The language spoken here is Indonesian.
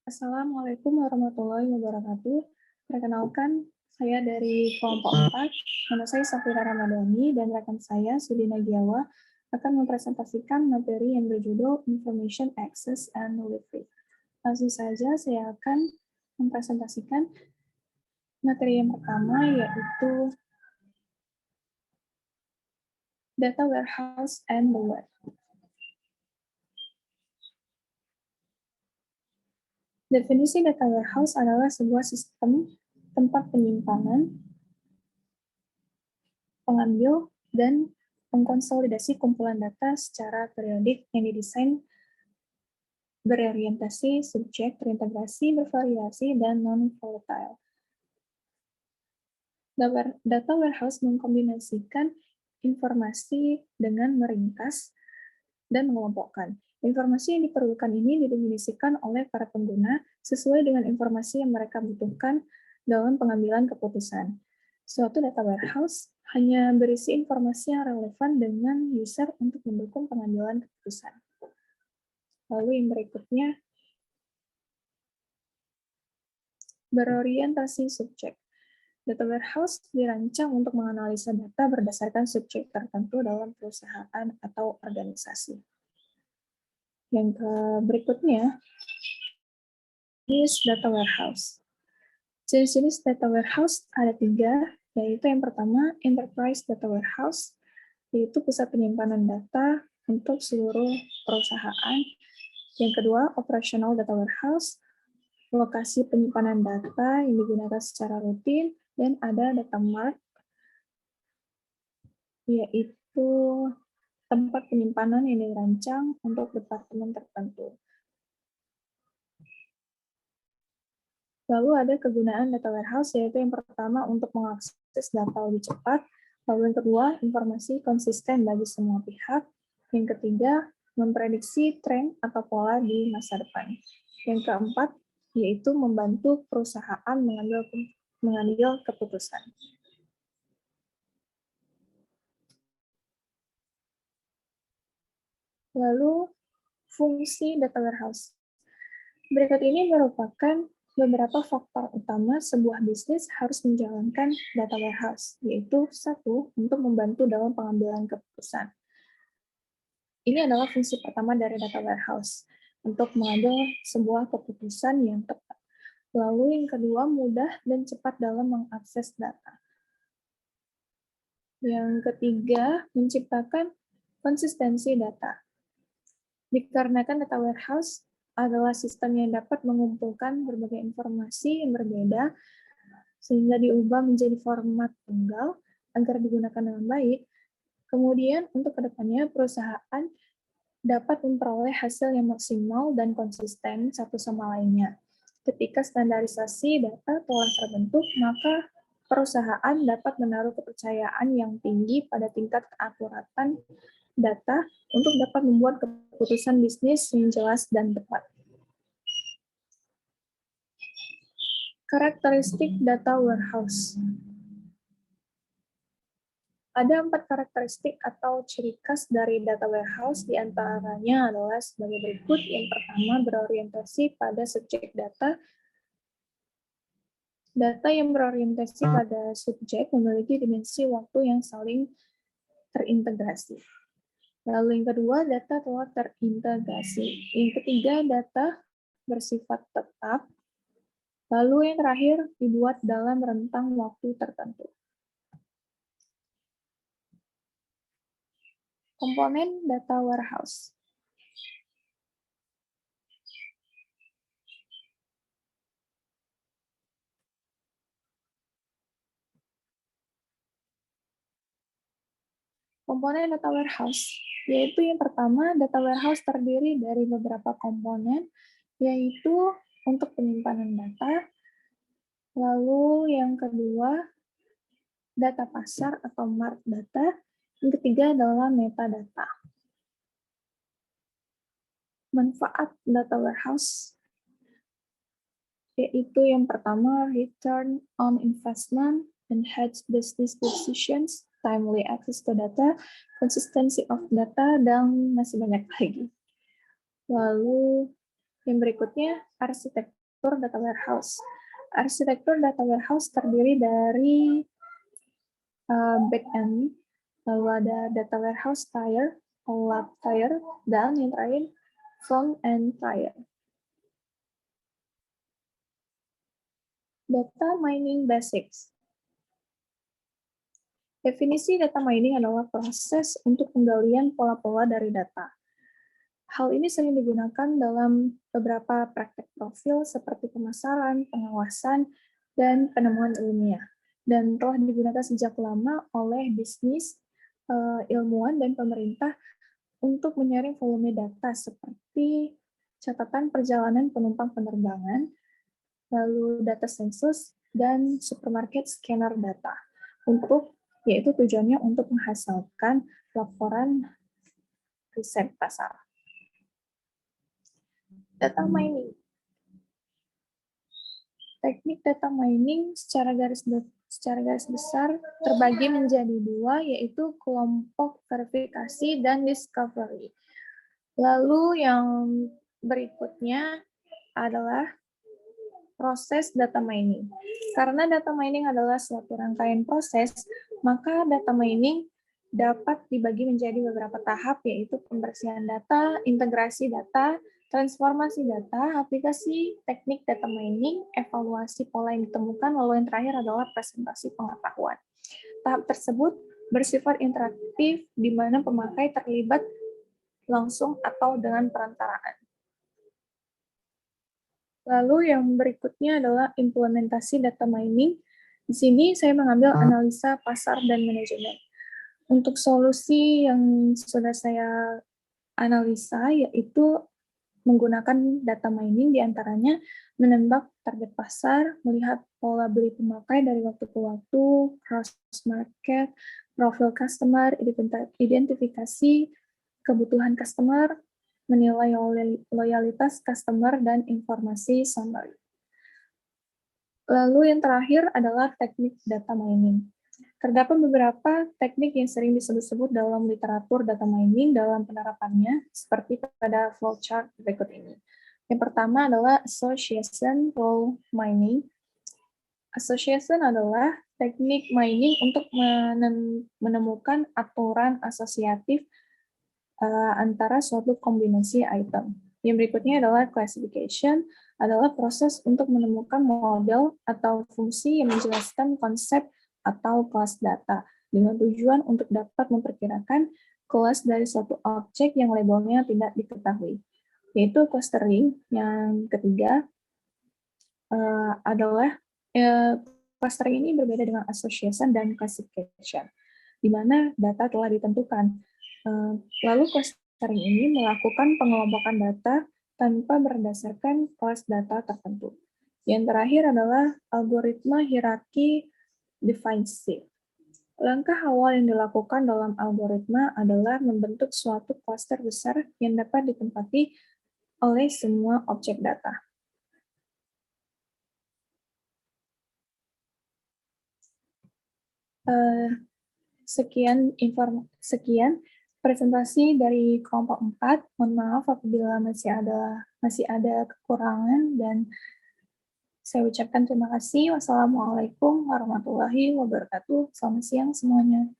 Assalamualaikum warahmatullahi wabarakatuh. Perkenalkan, saya dari kelompok 4. Nama saya Safira Ramadhani dan rekan saya, Sudina Giawa, akan mempresentasikan materi yang berjudul Information Access and Delivery. Langsung saja saya akan mempresentasikan materi yang pertama, yaitu Data Warehouse and the Web. Definisi data warehouse adalah sebuah sistem tempat penyimpanan, pengambil, dan mengkonsolidasi kumpulan data secara periodik yang didesain berorientasi subjek, terintegrasi, bervariasi, dan non-volatile. Data warehouse mengkombinasikan informasi dengan meringkas dan mengelompokkan. Informasi yang diperlukan ini didefinisikan oleh para pengguna sesuai dengan informasi yang mereka butuhkan dalam pengambilan keputusan. Suatu data warehouse hanya berisi informasi yang relevan dengan user untuk mendukung pengambilan keputusan. Lalu yang berikutnya, berorientasi subjek. Data warehouse dirancang untuk menganalisa data berdasarkan subjek tertentu dalam perusahaan atau organisasi. Yang berikutnya, jenis data warehouse. Jenis-jenis data warehouse ada 3, yaitu yang pertama, enterprise data warehouse, yaitu pusat penyimpanan data untuk seluruh perusahaan. Yang kedua, operational data warehouse, lokasi penyimpanan data yang digunakan secara rutin, dan ada data mart, yaitu tempat penyimpanan yang dirancang untuk departemen tertentu. Lalu ada kegunaan data warehouse, yaitu yang pertama untuk mengakses data lebih cepat, lalu yang kedua, informasi konsisten bagi semua pihak, yang ketiga, memprediksi tren atau pola di masa depan. Yang keempat, yaitu membantu perusahaan mengambil keputusan. Lalu, fungsi data warehouse. Berikut ini merupakan beberapa faktor utama sebuah bisnis harus menjalankan data warehouse, yaitu 1, untuk membantu dalam pengambilan keputusan. Ini adalah fungsi pertama dari data warehouse, untuk mengambil sebuah keputusan yang tepat. Lalu yang kedua, mudah dan cepat dalam mengakses data. Yang ketiga, menciptakan konsistensi data. Dikarenakan data warehouse adalah sistem yang dapat mengumpulkan berbagai informasi yang berbeda, sehingga diubah menjadi format tunggal agar digunakan dengan baik. Kemudian, untuk kedepannya, perusahaan dapat memperoleh hasil yang maksimal dan konsisten satu sama lainnya. Ketika standarisasi data telah terbentuk, maka perusahaan dapat menaruh kepercayaan yang tinggi pada tingkat keakuratan data untuk dapat membuat keputusan bisnis yang jelas dan tepat. Karakteristik data warehouse. Ada 4 karakteristik atau ciri khas dari data warehouse, diantaranya adalah sebagai berikut. Yang pertama, berorientasi pada subjek data. Data yang berorientasi pada subjek memiliki dimensi waktu yang saling terintegrasi. Lalu yang kedua, data telah terintegrasi. Yang ketiga, data bersifat tetap. Lalu yang terakhir, dibuat dalam rentang waktu tertentu. Komponen data warehouse. Komponen data warehouse, yaitu yang pertama, data warehouse terdiri dari beberapa komponen, yaitu untuk penyimpanan data, lalu yang kedua, data pasar atau mart data, yang ketiga adalah metadata. Manfaat data warehouse, yaitu yang pertama, return on investment, enhance business decisions, timely access to data, consistency of data, dan masih banyak lagi. Lalu Yang berikutnya, arsitektur data warehouse. Arsitektur data warehouse terdiri dari back-end, lalu ada data warehouse tier, lab tier, dan yang terakhir, front-end tier. Data mining basics. Definisi data mining adalah proses untuk penggalian pola-pola dari data. Hal ini sering digunakan dalam beberapa praktek profil seperti pemasaran, pengawasan, dan penemuan ilmiah. Dan telah digunakan sejak lama oleh bisnis, ilmuwan, dan pemerintah untuk menyaring volume data seperti catatan perjalanan penumpang penerbangan, lalu data sensus, dan supermarket scanner data. Yaitu tujuannya untuk menghasilkan laporan riset pasar. Data mining. Teknik data mining secara garis besar terbagi menjadi dua, yaitu kelompok verifikasi dan discovery. Lalu yang berikutnya adalah proses data mining. Karena data mining adalah suatu rangkaian proses, maka data mining dapat dibagi menjadi beberapa tahap, yaitu pembersihan data, integrasi data, transformasi data, aplikasi teknik data mining, evaluasi pola yang ditemukan, lalu yang terakhir adalah presentasi pengetahuan. Tahap tersebut bersifat interaktif, di mana pemakai terlibat langsung atau dengan perantaraan. Lalu yang berikutnya adalah implementasi data mining. Di sini saya mengambil analisa pasar dan manajemen. Untuk solusi yang sudah saya analisa, yaitu menggunakan data mining, diantaranya menembak target pasar, melihat pola beli pemakai dari waktu ke waktu, cross market, profil customer, identifikasi kebutuhan customer, menilai loyalitas customer, dan informasi summary. Lalu yang terakhir adalah teknik data mining. Terdapat beberapa teknik yang sering disebut-sebut dalam literatur data mining dalam penerapannya, seperti pada flowchart berikut ini. Yang pertama adalah association role mining. Association adalah teknik mining untuk menemukan aturan asosiatif antara suatu kombinasi item. Yang berikutnya adalah classification, adalah proses untuk menemukan model atau fungsi yang menjelaskan konsep atau kelas data, dengan tujuan untuk dapat memperkirakan kelas dari suatu objek yang labelnya tidak diketahui. Yaitu clustering. Yang ketiga adalah clustering ini berbeda dengan association dan classification, di mana data telah ditentukan. Lalu clustering ini melakukan pengelompokan data tanpa berdasarkan kelas data tertentu. Yang terakhir adalah algoritma hierarki defensive. Langkah awal yang dilakukan dalam algoritma adalah membentuk suatu klaster besar yang dapat ditempati oleh semua objek data. Sekian presentasi dari kelompok 4. Mohon maaf apabila masih ada kekurangan, dan saya ucapkan terima kasih. Wassalamualaikum warahmatullahi wabarakatuh. Selamat siang semuanya.